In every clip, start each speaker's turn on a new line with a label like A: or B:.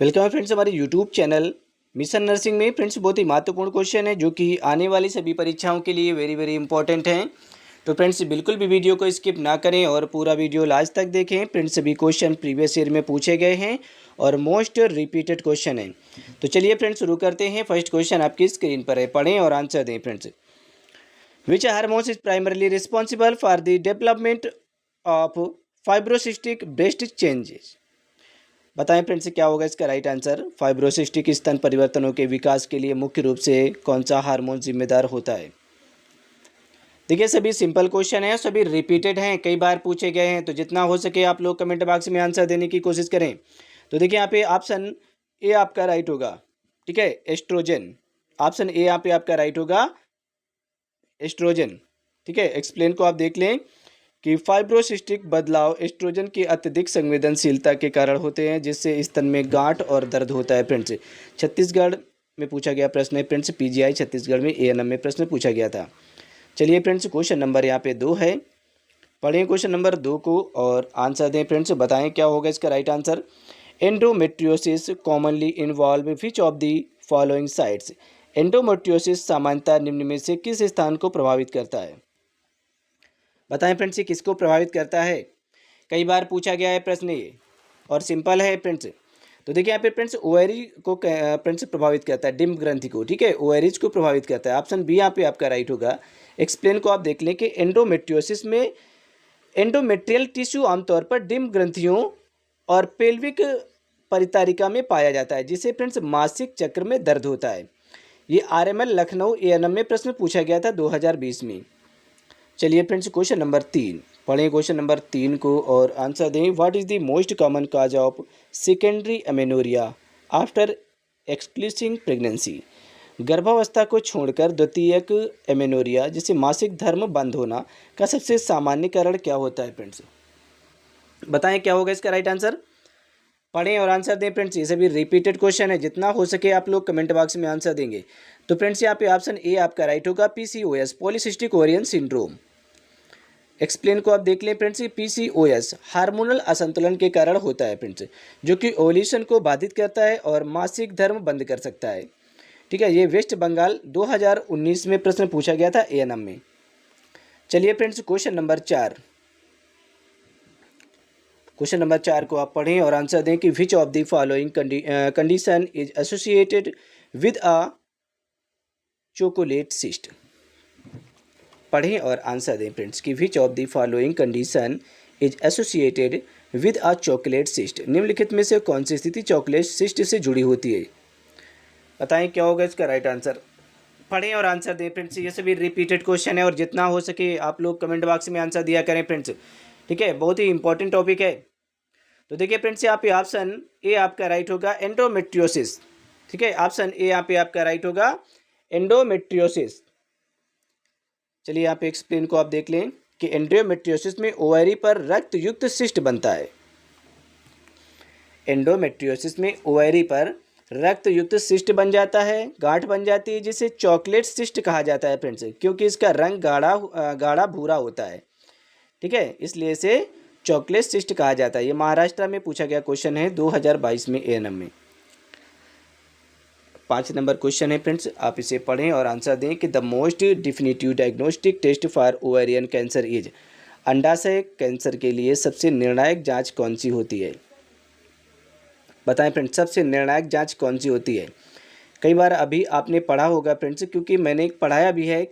A: Welcome है friends हमारे YouTube channel mission nursing में। फ्रेंड्स बहुत ही महत्वपूर्ण क्वेश्चन है जो कि आने वाली सभी परीक्षाओं के लिए वेरी वेरी इंपॉर्टेंट हैं। तो फ्रेंड्स बिल्कुल भी वीडियो को स्किप ना करें और पूरा वीडियो लास्ट तक देखें। फ्रेंड्स सभी क्वेश्चन प्रीवियस ईयर में पूछे गए हैं और मोस्ट रिपीटेड क्वेश्चन हैं। तो चलिए फ्रेंड्स शुरू करते हैं। फर्स्ट क्वेश्चन आपकी स्क्रीन पर है, पढ़ें और आंसर दें। Friends, which hormones is primarily responsible for the development of fibrocystic breast changes. बताएं फ्रेंड्स क्या होगा इसका राइट आंसर। फाइब्रोसिस्टिक स्तन परिवर्तनों के विकास के लिए मुख्य रूप से कौन सा हार्मोन जिम्मेदार होता है। देखिए सभी सिंपल क्वेश्चन है, सभी रिपीटेड हैं, कई बार पूछे गए हैं, तो जितना हो सके आप लोग कमेंट बॉक्स में आंसर देने की कोशिश करें। तो देखिए यहाँ पे ऑप्शन ए आपका राइट होगा, ठीक है, एस्ट्रोजन। ऑप्शन ए यहाँ पे आपका राइट होगा, एस्ट्रोजन। ठीक है, एक्सप्लेन को आप देख लें कि फाइब्रोसिस्टिक बदलाव एस्ट्रोजन की अत्यधिक संवेदनशीलता के कारण होते हैं, जिससे स्तन में गांठ और दर्द होता है। फ्रेंड्स छत्तीसगढ़ में पूछा गया प्रश्न है। फ्रेंड्स पीजीआई छत्तीसगढ़ में एएनएम में प्रश्न पूछा गया था। चलिए फ्रेंड्स क्वेश्चन नंबर यहाँ पे 2 है, पढ़ें क्वेश्चन नंबर 2 को और आंसर दें। फ्रेंड्स बताएं क्या होगा इसका right answer. Endometriosis commonly involve which of the following sites. Endometriosis सामान्यतः निम्न में से किस स्थान को प्रभावित करता है। बताएं फ्रेंड्स ये किसको प्रभावित करता है। कई बार पूछा गया है प्रश्न ये और सिंपल है फ्रेंड्स। तो देखिए यहाँ पे फ्रेंड्स ओवरी को फ्रेंड्स प्रभावित करता है, डिम्ब ग्रंथि को, ठीक है, ओवरीज को प्रभावित करता है। ऑप्शन बी यहाँ पे आपका राइट होगा। एक्सप्लेन को आप देख लें कि एंडोमेट्रियोसिस में एंडोमेट्रियल टिश्यू आमतौर पर डिम्ब ग्रंथियों और पेल्विक परितारिका में पाया जाता है, जिससे फ्रेंड्स मासिक चक्र में दर्द होता है। ये आरएमएल लखनऊ एएनएम में प्रश्न पूछा गया था 2020 में। चलिए फ्रेंड्स क्वेश्चन नंबर 3, पढ़ें क्वेश्चन नंबर 3 को और आंसर दें। What is the most common cause of secondary amenorrhea after excluding pregnancy. गर्भावस्था को छोड़कर द्वितीयक एमेनोरिया जिसे मासिक धर्म बंद होना का सबसे सामान्य कारण क्या होता है। फ्रेंड्स बताएं क्या होगा इसका राइट आंसर। पढ़ें और आंसर दें। फ्रेंड्स ये सभी रिपीटेड क्वेश्चन है, जितना हो सके आप लोग कमेंट बॉक्स में आंसर देंगे। तो फ्रेंड्स यहाँ पे ऑप्शन ए आपका राइट होगा, PCOS polycystic ovarian syndrome. Explain को आप देख लें फ्रेंड्स। पीसीओएस हार्मोनल असंतुलन के कारण होता है फ्रेंड्स, जो कि ओव्यूलेशन को बाधित करता है और मासिक धर्म बंद कर सकता है। ठीक है, ये वेस्ट बंगाल 2019 में प्रश्न पूछा गया था एएनएम में। चलिए friends question number 4, question number 4 को आप पढ़ें और आंसर दें कि which of the following condition is associated with a chocolate cyst. पढ़ें और आंसर दें फ्रेंड्स कि which of the following condition is associated with a chocolate cyst. निम्नलिखित में से कौन सी स्थिति चॉकलेट सिस्ट से जुड़ी होती है। बताएं क्या होगा इसका राइट आंसर। पढ़ें और आंसर दें फ्रेंड्स। ये सभी रिपीटेड क्वेश्चन है और जितना हो सके आप लोग कमेंट बॉक्स में आंसर दिया करें फ्रेंड्स। ठीक है, बहुत ही इंपॉर्टेंट टॉपिक है। तो देखिए फ्रेंड्स यहाँ पे ऑप्शन ए आपका राइट होगा, एंडोमेट्रियोसिस। ठीक है, ऑप्शन ए यहाँ पे आपका राइट होगा, एंडोमेट्रियोसिस। चलिए यहाँ पे एक्सप्लेन को आप देख लें कि एंडोमेट्रियोसिस में ओवरी पर रक्त युक्त सिस्ट बनता है। एंडोमेट्रियोसिस में ओवरी पर रक्त युक्त सिस्ट बन जाता है, गांठ बन जाती है, जिसे चॉकलेट सिस्ट कहा जाता है फ्रेंड्स, क्योंकि इसका रंग गाढ़ा भूरा होता है। ठीक है, इसलिए इसे चॉकलेट सिस्ट कहा जाता है। ये महाराष्ट्र में पूछा गया क्वेश्चन है 2022 में एएनएम में। 5 नंबर क्वेश्चन है फ्रेंड्स, आप इसे पढ़ें और आंसर दें कि the most definitive diagnostic test for ovarian cancer is. अंडाशय कैंसर के लिए सबसे निर्णायक जांच कौन सी होती है। बताएं फ्रेंड्स सबसे निर्णायक जांच कौन सी होती है। कई बार अभी आपने पढ़ा होगा फ्रेंड्स, क्योंकि मैंने पढ़ाया भी है,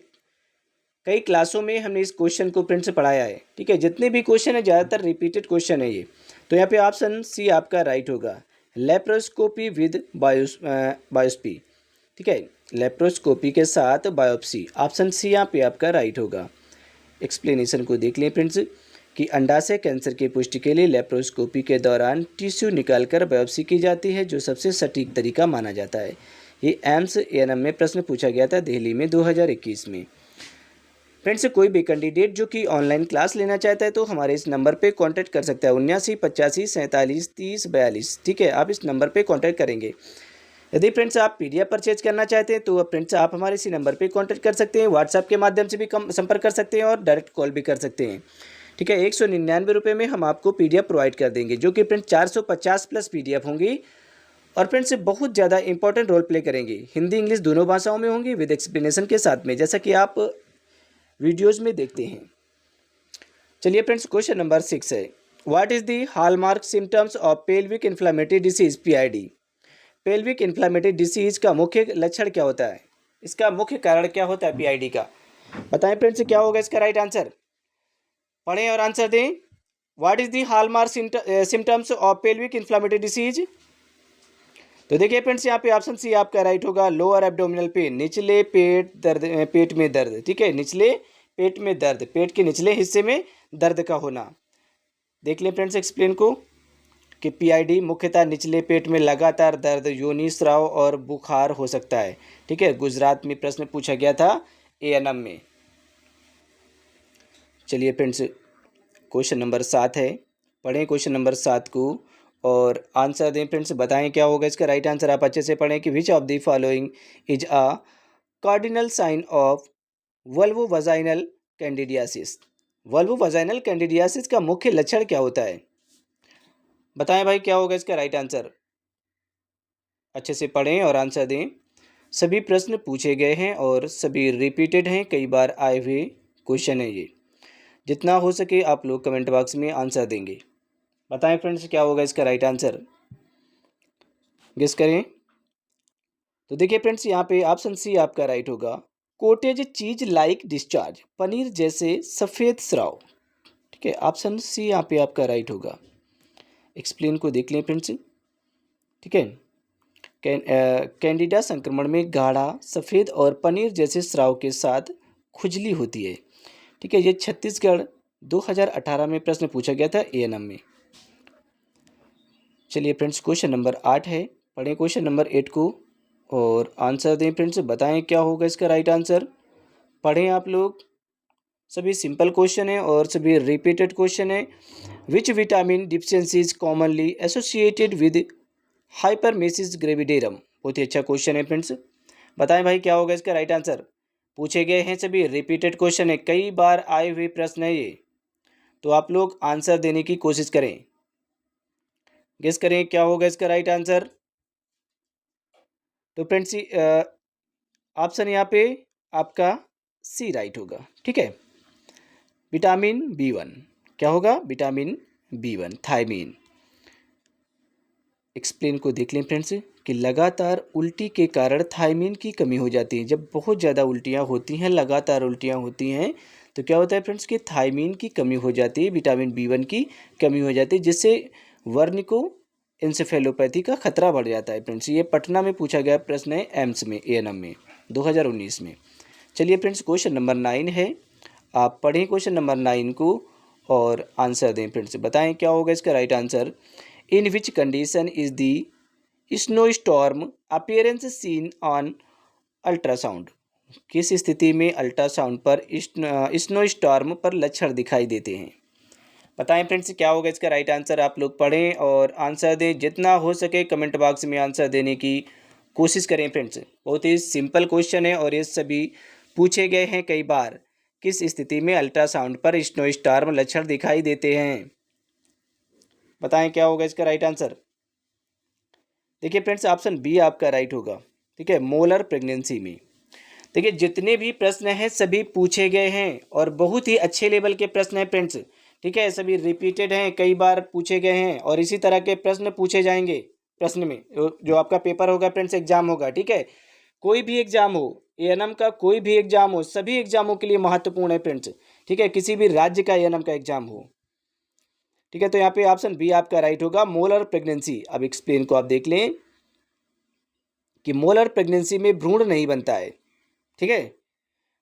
A: कई क्लासों में हमने इस क्वेश्चन को फ्रेंड्स पढ़ाया है। ठीक है, जितने भी क्वेश्चन है ज़्यादातर रिपीटेड क्वेश्चन है ये। तो यहाँ पे ऑप्शन सी आपका राइट होगा, लेप्रोस्कोपी विद बायोप्सी। ठीक है, लेप्रोस्कोपी के साथ बायोप्सी। ऑप्शन सी यहाँ पे आपका राइट होगा। एक्सप्लेनेशन को देख लें फ्रेंड्स कि अंडाशय कैंसर की पुष्टि के लिए लेप्रोस्कोपी के दौरान टिश्यू निकालकर बायोप्सी की जाती है, जो सबसे सटीक तरीका माना जाता है। ये एम्स एएनएम में प्रश्न पूछा गया था दिल्ली में 2021 में। फ्रेंड्स कोई भी कैंडिडेट जो कि ऑनलाइन क्लास लेना चाहता है तो हमारे इस नंबर पे कांटेक्ट कर सकता है, 7985473042। ठीक है, आप इस नंबर पे कांटेक्ट करेंगे। यदि फ्रेंड्स आप पीडीएफ परचेज करना चाहते हैं तो फ्रेंड्स आप हमारे इसी नंबर पे कांटेक्ट कर सकते हैं, व्हाट्सएप के माध्यम से भी संपर्क कर सकते हैं और डायरेक्ट कॉल भी कर सकते हैं। ठीक है, 199 रुपये में हम आपको पीडीएफ प्रोवाइड कर देंगे, जो कि फ्रेंड्स 450 प्लस पीडीएफ होंगी और फ्रेंड्स बहुत ज़्यादा इंपॉर्टेंट रोल प्ले करेंगे। हिंदी इंग्लिश दोनों भाषाओं में होंगे विद एक्सप्लेनेशन के साथ में, जैसा कि आप वीडियोज़ में देखते हैं। चलिए फ्रेंड्स, क्वेश्चन नंबर 6 है, what is the hallmark symptoms of pelvic inflammatory disease PID। Pelvic inflammatory disease का मुख्य लक्षण क्या होता है, इसका मुख्य कारण क्या होता है PID का, बताएं फ्रेंड्स क्या होगा इसका राइट आंसर। पढ़ें और आंसर दें। What is the hallmark symptoms of pelvic inflammatory disease. तो देखिए फ्रेंड्स, यहाँ पे ऑप्शन सी आपका राइट होगा, लोअर एब्डोमिनल पेन, निचले पेट दर्द, पेट में दर्द। ठीक है, निचले पेट में दर्द, पेट के निचले हिस्से में दर्द का होना। देख लें फ्रेंड्स एक्सप्लेन को कि PID मुख्यतः निचले पेट में लगातार दर्द, योनि स्राव और बुखार हो सकता है। ठीक है, गुजरात में प्रश्न पूछा गया था ANM में। चलिए फ्रेंड्स, क्वेश्चन नंबर 7 है, पढ़ें क्वेश्चन नंबर 7 को और आंसर दें फ्रेंड्स, बताएं क्या होगा इसका राइट आंसर। आप अच्छे से पढ़ें कि which of the following is a cardinal sign of vulvovaginal candidiasis. Vulvovaginal candidiasis का मुख्य लक्षण क्या होता है, बताएं भाई क्या होगा इसका राइट आंसर। अच्छे से पढ़ें और आंसर दें। सभी प्रश्न पूछे गए हैं और सभी रिपीटेड हैं, कई बार आए हुए क्वेश्चन है ये। जितना हो सके आप लोग कमेंट बॉक्स में आंसर देंगे। बताएं फ्रेंड्स क्या होगा इसका राइट आंसर, गेस करें। तो देखिए फ्रेंड्स, यहाँ पे ऑप्शन सी आपका राइट होगा, कोटेज चीज लाइक डिस्चार्ज, पनीर जैसे सफ़ेद स्राव। ठीक है, ऑप्शन सी यहाँ पे आपका राइट होगा। एक्सप्लेन को देख लें फ्रेंड्स। ठीक है, कैंडिडा संक्रमण में गाढ़ा सफ़ेद और पनीर जैसे स्राव के साथ खुजली होती है। ठीक है, ये छत्तीसगढ़ 2018 में प्रश्न पूछा गया था ANM में। चलिए फ्रेंड्स, क्वेश्चन नंबर 8 है, पढ़ें क्वेश्चन नंबर 8 को और आंसर दें फ्रेंड्स, बताएं क्या होगा इसका राइट आंसर। पढ़ें आप लोग, सभी सिंपल क्वेश्चन है और सभी रिपीटेड क्वेश्चन है। Which vitamin deficiency is commonly associated with hyperemesis gravidarum. बहुत ही अच्छा क्वेश्चन है फ्रेंड्स, बताएं भाई क्या होगा इसका राइट आंसर। पूछे गए हैं, सभी रिपीटेड क्वेश्चन है, कई बार आए हुए प्रश्न है ये, तो आप लोग आंसर देने की कोशिश करें, गेस करें क्या होगा इसका राइट आंसर। तो फ्रेंड्स ऑप्शन यहाँ पे आपका सी राइट होगा। ठीक है, विटामिन B1 क्या होगा, विटामिन B1 थायमीन। एक्सप्लेन को देख लें फ्रेंड्स कि लगातार उल्टी के कारण थायमीन की कमी हो जाती है। जब बहुत ज़्यादा उल्टियाँ होती हैं, लगातार उल्टियाँ होती हैं, तो क्या होता है फ्रेंड्स कि थायमीन की कमी हो जाती है, विटामिन B1 की कमी हो जाती है, जिससे वर्निको एन्सेफेलोपैथी का खतरा बढ़ जाता है। फ्रेंड्स ये पटना में पूछा गया प्रश्न है, एम्स में ANM में 2019 में। चलिए फ्रेंड्स, क्वेश्चन नंबर 9 है, आप पढ़ें क्वेश्चन नंबर 9 को और आंसर दें फ्रेंड्स, बताएं क्या होगा इसका right answer. In which condition is the snowstorm appearance seen on ultrasound. किस स्थिति में अल्ट्रासाउंड पर स्नो स्टॉर्म पर लक्षण दिखाई देते हैं, बताएं फ्रेंड्स क्या होगा इसका राइट आंसर। आप लोग पढ़ें और आंसर दें, जितना हो सके कमेंट बॉक्स में आंसर देने की कोशिश करें फ्रेंड्स। बहुत ही सिंपल क्वेश्चन है और ये सभी पूछे गए हैं कई बार। किस स्थिति में अल्ट्रासाउंड पर स्नो स्टॉर्म लक्षण दिखाई देते हैं, बताएं क्या होगा इसका राइट आंसर। देखिए फ्रेंड्स, ऑप्शन बी आपका राइट होगा। ठीक है, मोलर प्रेगनेंसी में। देखिए जितने भी प्रश्न हैं सभी पूछे गए हैं और बहुत ही अच्छे लेवल के प्रश्न हैं फ्रेंड्स। ठीक है, सभी रिपीटेड हैं, कई बार पूछे गए हैं और इसी तरह के प्रश्न पूछे जाएंगे प्रश्न में जो आपका पेपर होगा फ्रेंड्स, एग्जाम होगा। ठीक है, कोई भी एग्जाम हो, ANM का कोई भी एग्जाम हो, सभी एग्जामों के लिए महत्वपूर्ण है फ्रेंड्स। ठीक है, किसी भी राज्य का ANM का एग्जाम हो। ठीक है, तो यहाँ पे ऑप्शन बी आपका राइट होगा, मोलर प्रेगनेंसी। अब एक्सप्लेन को आप देख लें कि मोलर प्रेगनेंसी में भ्रूण नहीं बनता है। ठीक है,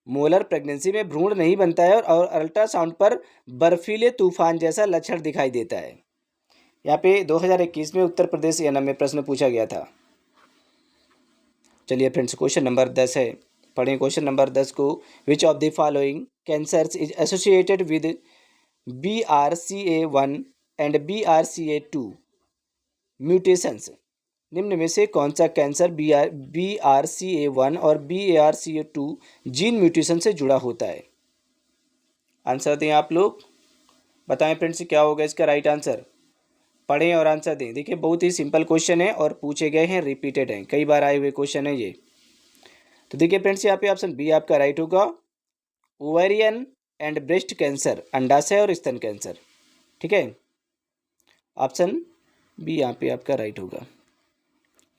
A: मोलर प्रेगनेंसी में भ्रूण नहीं बनता है और अल्ट्रासाउंड पर बर्फीले तूफान जैसा लक्षण दिखाई देता है। यहाँ पे 2021 में उत्तर प्रदेश ANM में प्रश्न पूछा गया था। चलिए फ्रेंड्स, क्वेश्चन नंबर 10 है, पढ़ें क्वेश्चन नंबर 10 को। विच of the following cancers is associated with BRCA1 and BRCA2 mutations. निम्न में से कौन सा कैंसर BRCA1 और BRCA2 जीन म्यूटेशन से जुड़ा होता है, आंसर दें आप लोग, बताएं फ्रेंड्स क्या होगा इसका राइट आंसर। पढ़ें और आंसर दें। देखिए बहुत ही सिंपल क्वेश्चन है और पूछे गए हैं, रिपीटेड हैं, कई बार आए हुए क्वेश्चन है ये। तो देखिए फ्रेंड्स यहाँ पे ऑप्शन बी आपका राइट होगा, ओवेरियन एंड ब्रेस्ट कैंसर, अंडाशय और स्तन कैंसर। ठीक है, ऑप्शन बी यहाँ पे आपका राइट होगा।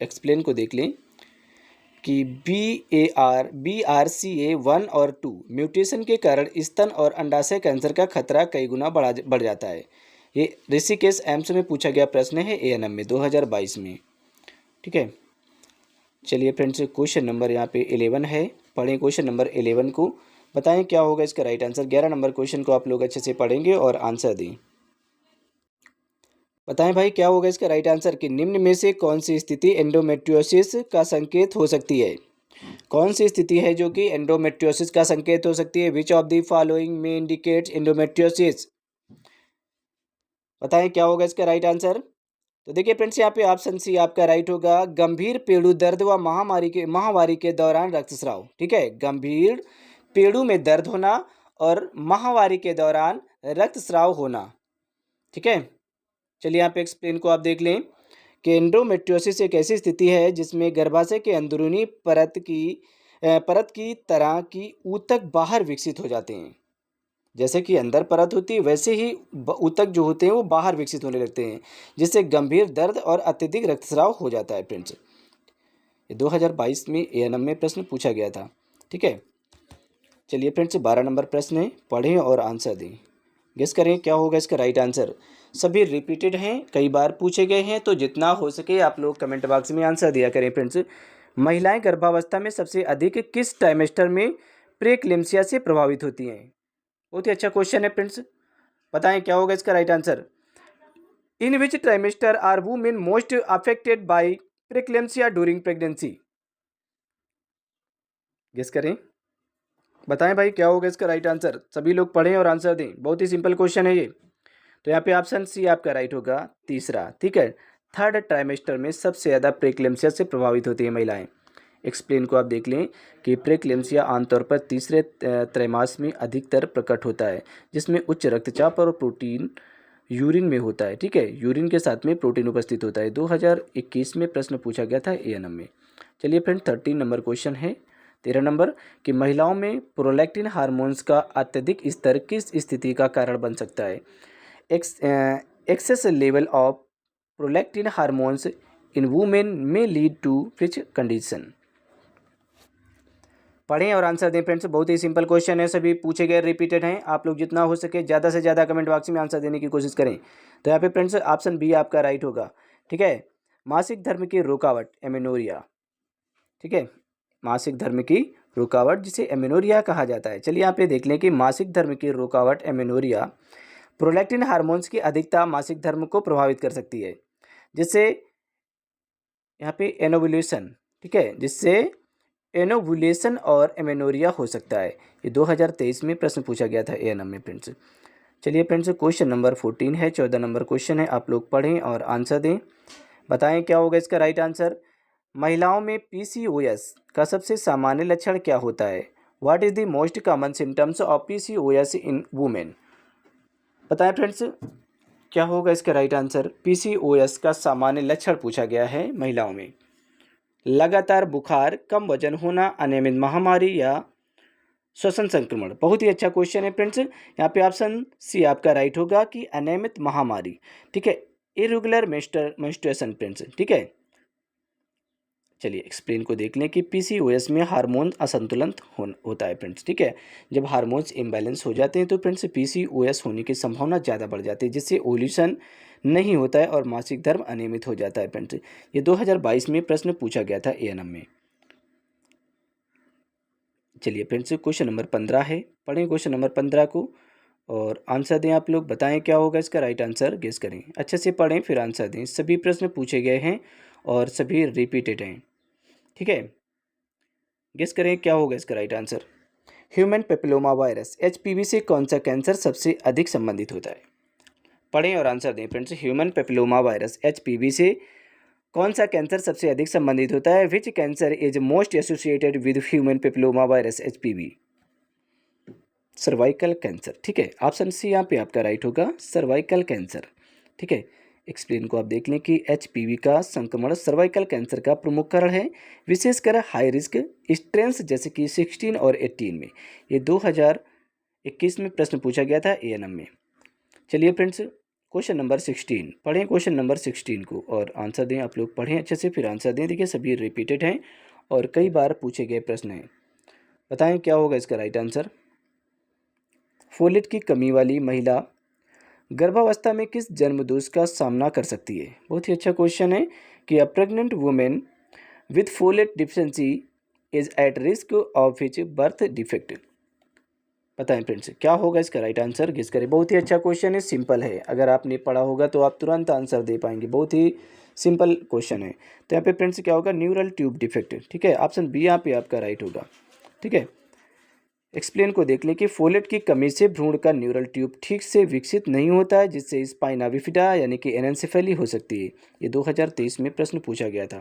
A: एक्सप्लेन को देख लें कि BRCA1 और 2 म्यूटेशन के कारण स्तन और अंडाशय कैंसर का खतरा कई गुना बढ़ जाता है। ये ऋषिकेश एम्स में पूछा गया प्रश्न है ANM में 2022 में। ठीक है, चलिए फ्रेंड्स क्वेश्चन नंबर यहाँ पे 11 है, पढ़ें क्वेश्चन नंबर 11 को, बताएं क्या होगा इसका राइट आंसर। 11 नंबर क्वेश्चन को आप लोग अच्छे से पढ़ेंगे और आंसर दें। बताएं भाई क्या होगा इसका राइट आंसर कि निम्न में से कौन सी स्थिति एंडोमेट्रियोसिस का संकेत हो सकती है। कौन सी स्थिति है जो कि एंडोमेट्रियोसिस का संकेत हो सकती है। विच ऑफ द फॉलोइंग में इंडिकेट्स एंडोमेट्रियोसिस। बताएं क्या होगा इसका राइट आंसर। तो देखिए फ्रेंड्स यहाँ पे ऑप्शन सी आपका राइट होगा, गंभीर पेड़ू दर्द व माहवारी के दौरान रक्तस्राव। ठीक है, गंभीर पेड़ू में दर्द होना और माहवारी के दौरान रक्तस्राव होना। ठीक है, चलिए यहाँ पे एक्सप्लेन को आप देख लें कि एंडोमेट्रियोसिस एक ऐसी स्थिति है जिसमें गर्भाशय के अंदरूनी परत की तरह की ऊतक बाहर विकसित हो जाते हैं। जैसे कि अंदर परत होती है वैसे ही ऊतक जो होते हैं वो बाहर विकसित होने लगते हैं, जिससे गंभीर दर्द और अत्यधिक रक्तस्राव हो जाता है। फ्रेंड्स ये 2022 में ANM में प्रश्न पूछा गया था। ठीक है, चलिए फ्रेंड्स 12 नंबर प्रश्न है, पढ़ें और आंसर दें। गेस करें क्या होगा इसका राइट आंसर। सभी रिपीटेड हैं, कई बार पूछे गए हैं, तो जितना हो सके आप लोग कमेंट बॉक्स में आंसर दिया करें। फ्रेंड्स महिलाएं गर्भावस्था में सबसे अधिक किस ट्राइमेस्टर में प्रेक्लेम्सिया से प्रभावित होती हैं। बहुत ही अच्छा क्वेश्चन है फ्रेंड्स, बताएं क्या होगा इसका right answer. In which trimester are women most affected by preeclampsia during pregnancy. Guess करें, बताएं भाई क्या होगा इसका राइट आंसर। सभी लोग पढ़ें और आंसर दें, बहुत ही सिंपल क्वेश्चन है ये। तो यहाँ पे ऑप्शन सी आपका राइट होगा, तीसरा। ठीक है, थर्ड ट्राइमेस्टर में सबसे ज़्यादा प्रेक्लेम्सिया से प्रभावित होती है महिलाएं। एक्सप्लेन को आप देख लें कि प्रेक्लेम्सिया आमतौर पर तीसरे त्रैमास में अधिकतर प्रकट होता है, जिसमें उच्च रक्तचाप और प्रोटीन यूरिन में होता है। ठीक है, यूरिन के साथ में प्रोटीन उपस्थित होता है। 2021 में प्रश्न पूछा गया था ANM में। चलिए फ्रेंड 13 नंबर क्वेश्चन है, 13 नंबर कि महिलाओं में प्रोलैक्टिन हार्मोन्स का अत्यधिक स्तर किस स्थिति का कारण बन सकता है। Excess level of prolactin hormones in women में लीड टू विच कंडीशन। पढ़ें और आंसर दें फ्रेंड्स, बहुत ही सिंपल क्वेश्चन है, सभी पूछे गए रिपीटेड हैं। आप लोग जितना हो सके ज़्यादा से ज़्यादा कमेंट बॉक्स में आंसर देने की कोशिश करें। तो यहाँ पे फ्रेंड्स ऑप्शन बी आपका राइट होगा। ठीक है, मासिक धर्म की रुकावट एमेनोरिया। ठीक है, मासिक धर्म की रुकावट जिसे एमेनोरिया कहा जाता है। चलिए यहाँ पे देख लें कि मासिक धर्म की रुकावट एमेनोरिया प्रोलैक्टिन हार्मोन्स की अधिकता मासिक धर्म को प्रभावित कर सकती है, जिससे यहाँ पे एनोवुलेशन। ठीक है, जिससे एनोवुलेशन और एमेनोरिया हो सकता है। ये 2023 में प्रश्न पूछा गया था ANM में फ्रेंड्स। चलिए फ्रेंड्स क्वेश्चन नंबर 14 है, 14 नंबर क्वेश्चन है, आप लोग पढ़ें और आंसर दें। बताएं क्या होगा इसका राइट आंसर। महिलाओं में PCOS का सबसे सामान्य लक्षण क्या होता है। What is the most common symptoms of PCOS in women. बताएं फ्रेंड्स क्या होगा इसका राइट आंसर। PCOS का सामान्य लक्षण पूछा गया है महिलाओं में। लगातार बुखार, कम वजन होना, अनियमित महामारी या श्वसन संक्रमण। बहुत ही अच्छा क्वेश्चन है फ्रेंड्स, यहाँ पे ऑप्शन सी आपका राइट होगा कि अनियमित महामारी। ठीक है, इरेगुलर मेंस्ट्रुएशन फ्रेंड्स। ठीक है, चलिए एक्सप्लेन को देख लें कि PCOS में हार्मोन असंतुलन होता है फ्रेंड्स। ठीक है, जब हार्मोन्स इम्बैलेंस हो जाते हैं तो फ्रेंड्स PCOS होने की संभावना ज़्यादा बढ़ जाती है, जिससे ओव्यूलेशन नहीं होता है और मासिक धर्म अनियमित हो जाता है फ्रेंड्स। ये 2022 में प्रश्न पूछा गया था ANM में। चलिए फ्रेंड्स क्वेश्चन नंबर 15 है, पढ़ें क्वेश्चन नंबर 15 को और आंसर दें। आप लोग बताएं क्या होगा इसका राइट आंसर, गेस करें, अच्छे से पढ़ें फिर आंसर दें। सभी प्रश्न पूछे गए हैं और सभी रिपीटेड हैं। ठीक है, गेस करें क्या होगा इसका right answer. Human papilloma virus HPV से कौन सा कैंसर सबसे अधिक संबंधित होता है। पढ़ें और आंसर दें friends. Human papilloma virus HPV से कौन सा कैंसर सबसे अधिक संबंधित होता है। Which cancer is most associated with human papilloma virus HPV। Cervical cancer. ठीक है, ऑप्शन सी यहाँ पे आपका राइट होगा, सर्वाइकल कैंसर। ठीक है, एक्सप्लेन को आप देख लें कि HPV का संक्रमण सर्वाइकल कैंसर का प्रमुख कारण है, विशेषकर हाई रिस्क स्ट्रेन्स जैसे कि 16 और 18 में। ये 2021 में प्रश्न पूछा गया था ANM में। चलिए फ्रेंड्स, क्वेश्चन नंबर 16 पढ़ें, क्वेश्चन नंबर 16 को और आंसर दें। आप लोग पढ़ें अच्छे से, फिर आंसर दें। देखिए सभी रिपीटेड हैं और कई बार पूछे गए प्रश्न हैं। बताएं क्या होगा इसका राइट आंसर। फोलेट की कमी वाली महिला गर्भावस्था में किस जन्मदोष का सामना कर सकती है। बहुत ही अच्छा क्वेश्चन है कि अ pregnant women with folate deficiency is at risk of hitch birth defect. बताएं फ्रेंड्स क्या होगा इसका राइट आंसर, गेस करें। बहुत ही अच्छा क्वेश्चन है, सिंपल है। अगर आपने पढ़ा होगा तो आप तुरंत आंसर दे पाएंगे। बहुत ही सिंपल क्वेश्चन है। तो यहाँ पे फ्रेंड्स क्या होगा, न्यूरल ट्यूब डिफेक्ट। ठीक है, ऑप्शन बी यहाँ पे आपका राइट होगा। ठीक है, एक्सप्लेन को देख लें कि फोलेट की कमी से भ्रूण का न्यूरल ट्यूब ठीक से विकसित नहीं होता है, जिससे स्पाइना बिफिडा यानी कि एनेन्सेफेली हो सकती है। ये 2023 में प्रश्न पूछा गया था।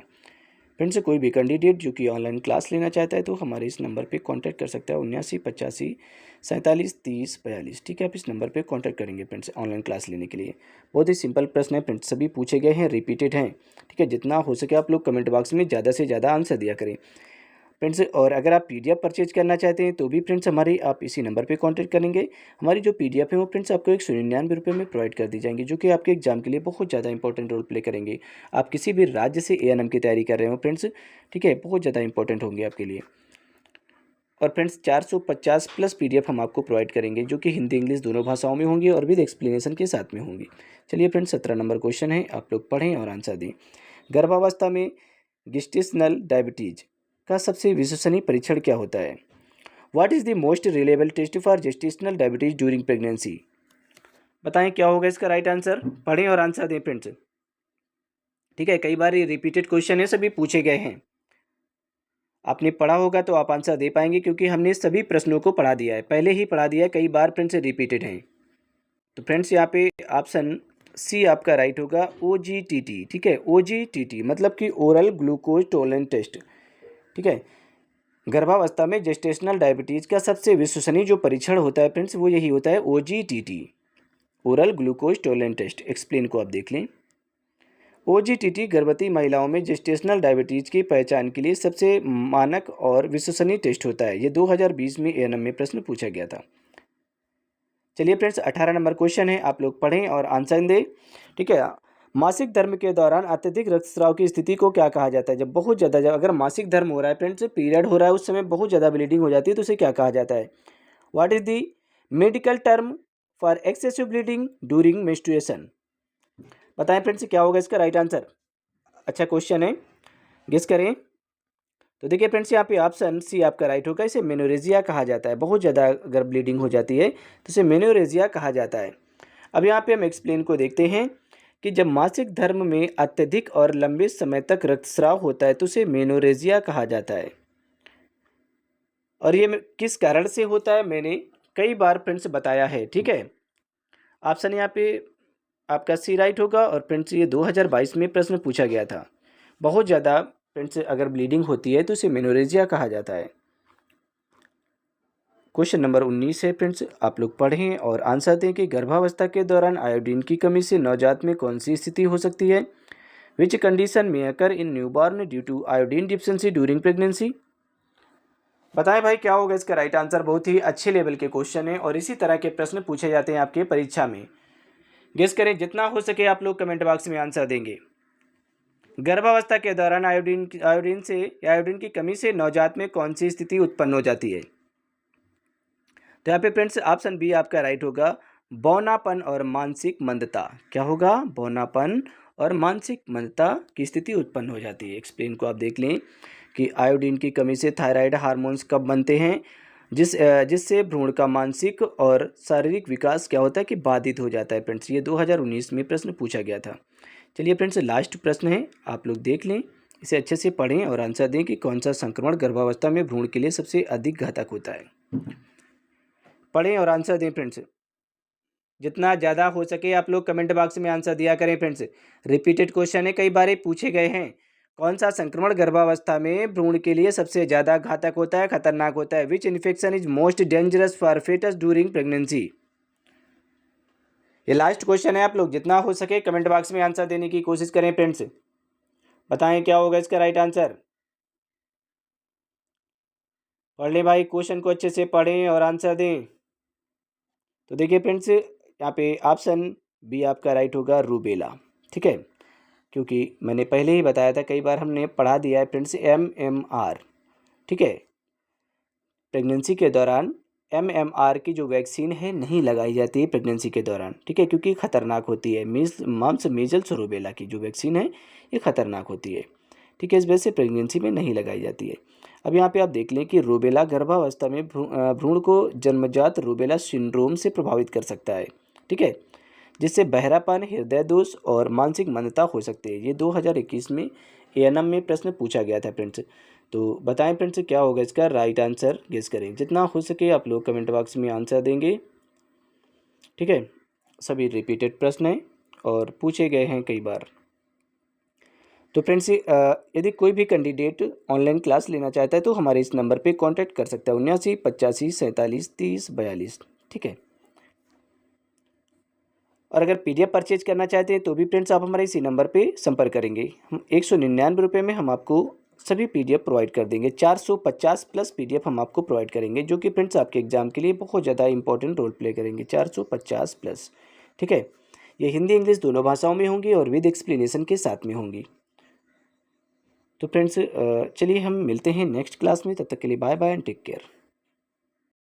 A: फ्रेंड्स कोई भी कैंडिडेट जो कि ऑनलाइन क्लास लेना चाहता है तो हमारे इस नंबर पे कांटेक्ट कर सकता है 7985473042। ठीक है, आप इस नंबर पे कांटेक्ट करेंगे फ्रेंड्स ऑनलाइन क्लास लेने के लिए। बहुत ही सिंपल प्रश्न है फ्रेंड्स, सभी पूछे गए हैं, रिपीटेड हैं। ठीक है, जितना हो सके आप लोग कमेंट बॉक्स में ज़्यादा से ज़्यादा आंसर दिया करें फ्रेंड्स। और अगर आप PDF परचेज करना चाहते हैं तो भी फ्रेंड्स हमारी आप इसी नंबर पे कांटेक्ट करेंगे। हमारी जो PDF है वो फ्रेंड्स आपको 199 रुपये में प्रोवाइड कर दी जाएंगी, जो कि आपके एग्जाम के लिए बहुत ज़्यादा इंपॉर्टेंट रोल प्ले करेंगे। आप किसी भी राज्य से ANM की तैयारी कर रहे हो फ्रेंड्स, ठीक है, बहुत ज़्यादा इंपॉर्टेंट होंगे आपके लिए। और फ्रेंड्स 450 प्लस PDF हम आपको प्रोवाइड करेंगे, जो कि हिंदी इंग्लिश दोनों भाषाओं में होंगी और विद एक्सप्लेनेशन के साथ में होंगी। चलिए फ्रेंड्स 17 नंबर क्वेश्चन है, आप लोग पढ़ें और आंसर दें। गर्भावस्था में गेस्टेशनल डायबिटीज का सबसे विश्वसनीय परीक्षण क्या होता है। What is the most reliable test for gestational diabetes during pregnancy. बताएं क्या होगा इसका राइट आंसर, पढ़ें और आंसर दें फ्रेंड्स। ठीक है, कई बार ये रिपीटेड क्वेश्चन है, सभी पूछे गए हैं। आपने पढ़ा होगा तो आप आंसर दे पाएंगे, क्योंकि हमने सभी प्रश्नों को पढ़ा दिया है, पहले ही पढ़ा दिया है, कई बार फ्रेंड्स रिपीटेड हैं। तो फ्रेंड्स यहाँ पे ऑप्शन सी आपका राइट होगा, OGTT। ठीक है, OGTT मतलब कि ओरल ग्लूकोज टॉलरेंस टेस्ट। ठीक है, गर्भावस्था में जेस्टेशनल डायबिटीज का सबसे विश्वसनीय जो परीक्षण होता है फ्रेंड्स वो यही होता है, OGTT, oral glucose tolerance test. Explain को आप देख लें। OGTT गर्भवती महिलाओं में जेस्टेशनल डायबिटीज की पहचान के लिए सबसे मानक और विश्वसनीय टेस्ट होता है। ये 2020 में ANM में प्रश्न पूछा गया था। चलिए फ्रेंड्स 18 नंबर क्वेश्चन है, आप लोग पढ़ें और आंसर दें। ठीक है, मासिक धर्म के दौरान अत्यधिक रक्तस्राव की स्थिति को क्या कहा जाता है। जब बहुत ज़्यादा, जब अगर मासिक धर्म हो रहा है फ्रेंड्स, पीरियड हो रहा है, उस समय बहुत ज़्यादा ब्लीडिंग हो जाती है, तो उसे क्या कहा जाता है। What is the medical term for excessive bleeding during menstruation. बताएं फ्रेंड्स क्या होगा इसका राइट आंसर। अच्छा क्वेश्चन है, गेस करें। तो देखिए फ्रेंड्स यहाँ पे ऑप्शन सी आपका राइट होगा, इसे मेनोरेजिया कहा जाता है। बहुत ज़्यादा अगर ब्लीडिंग हो जाती है तो इसे मेनोरेजिया कहा जाता है। अब यहाँ पे हम एक्सप्लेन को देखते हैं कि जब मासिक धर्म में अत्यधिक और लंबे समय तक रक्तस्राव होता है तो उसे मेनोरेजिया कहा जाता है। और ये किस कारण से होता है मैंने कई बार फ्रेंड्स बताया है। ठीक है, ऑप्शन यहाँ पे आपका सी राइट होगा। और फ्रेंड्स ये 2022 में प्रश्न पूछा गया था। बहुत ज़्यादा फ्रेंड्स अगर ब्लीडिंग होती है तो इसे मेनोरेजिया कहा जाता है। क्वेश्चन नंबर 19 है फ्रेंड्स, आप लोग पढ़ें और आंसर दें कि गर्भावस्था के दौरान आयोडीन की कमी से नवजात में कौन सी स्थिति हो सकती है। विच कंडीशन में occur in newborn due to iodine deficiency during pregnancy. बताएं भाई क्या होगा इसका राइट आंसर। बहुत ही अच्छे लेवल के क्वेश्चन है और इसी तरह के प्रश्न पूछे जाते हैं आपके परीक्षा में। गेस करें, जितना हो सके आप लोग कमेंट बॉक्स में आंसर देंगे। गर्भावस्था के दौरान आयोडीन की कमी से नवजात में कौन सी स्थिति उत्पन्न हो जाती है। तो यहाँ पे फ्रेंड्स ऑप्शन बी आपका राइट होगा, बौनापन और मानसिक मंदता। क्या होगा, बौनापन और मानसिक मंदता की स्थिति उत्पन्न हो जाती है। एक्सप्लेन को आप देख लें कि आयोडीन की कमी से थायराइड हार्मोन्स कब बनते हैं, जिससे भ्रूण का मानसिक और शारीरिक विकास क्या होता है कि बाधित हो जाता है। फ्रेंड्स ये 2019 में प्रश्न पूछा गया था। चलिए फ्रेंड्स लास्ट प्रश्न है, आप लोग देख लें, इसे अच्छे से पढ़ें और आंसर दें कि कौन सा संक्रमण गर्भावस्था में भ्रूण के लिए सबसे अधिक घातक होता है। पढ़ें और आंसर दें फ्रेंड्स, जितना ज़्यादा हो सके आप लोग कमेंट बॉक्स में आंसर दिया करें फ्रेंड्स। रिपीटेड क्वेश्चन है, कई बार पूछे गए हैं। कौन सा संक्रमण गर्भावस्था में भ्रूण के लिए सबसे ज़्यादा घातक होता है, खतरनाक होता है। Which infection is most dangerous for fetus during pregnancy. ये लास्ट क्वेश्चन है, आप लोग जितना हो सके कमेंट बॉक्स में आंसर देने की कोशिश करें फ्रेंड्स। बताएं क्या होगा इसका राइट आंसर। पढ़ लें भाई, क्वेश्चन को अच्छे से पढ़ें और आंसर दें। तो देखिए फ्रेंड्स, यहाँ पे ऑप्शन बी आपका राइट होगा, रूबेला। ठीक है, क्योंकि मैंने पहले ही बताया था, कई बार हमने पढ़ा दिया है फ्रेंड्स, MMR। ठीक है, प्रेगनेंसी के दौरान MMR की जो वैक्सीन है नहीं लगाई जाती है प्रेगनेंसी के दौरान। ठीक है, क्योंकि खतरनाक होती है। मीजल्स और रूबेला की जो वैक्सीन है ये खतरनाक होती है। ठीक है, इस वजह से प्रेगनेंसी में नहीं लगाई जाती है। अब यहाँ पे आप देख लें कि रूबेला गर्भावस्था में भ्रूण को जन्मजात रूबेला सिंड्रोम से प्रभावित कर सकता है। ठीक है, जिससे बहरापन, हृदय दोष और मानसिक मंदता हो सकती है। ये 2021 में ANM में प्रश्न पूछा गया था फ्रेंड्स। तो बताएं फ्रेंड्स क्या होगा इसका राइट आंसर, गेस करें। जितना हो सके आप लोग कमेंट बॉक्स में आंसर देंगे। ठीक है, सभी रिपीटेड प्रश्न हैं और पूछे गए हैं कई बार। तो फ्रेंड्स, यदि कोई भी कैंडिडेट ऑनलाइन क्लास लेना चाहता है तो हमारे इस नंबर पे कांटेक्ट कर सकता है, 79 85 47 30 42। ठीक है, और अगर PDF परचेज करना चाहते हैं तो भी फ्रेंड्स आप हमारे इसी नंबर पे संपर्क करेंगे। हम 199 रुपये में हम आपको सभी PDF प्रोवाइड कर देंगे। 450 प्लस PDF हम आपको प्रोवाइड करेंगे, जो कि फ्रेंड्स आपके एग्जाम के लिए बहुत ज़्यादा इंपॉर्टेंट रोल प्ले करेंगे। 450 प्लस। ठीक है, ये हिंदी इंग्लिश दोनों भाषाओं में होंगी और विद एक्सप्लेनेशन के साथ में होंगी। तो फ्रेंड्स, चलिए हम मिलते हैं नेक्स्ट क्लास में। तब तक के लिए bye bye and take care.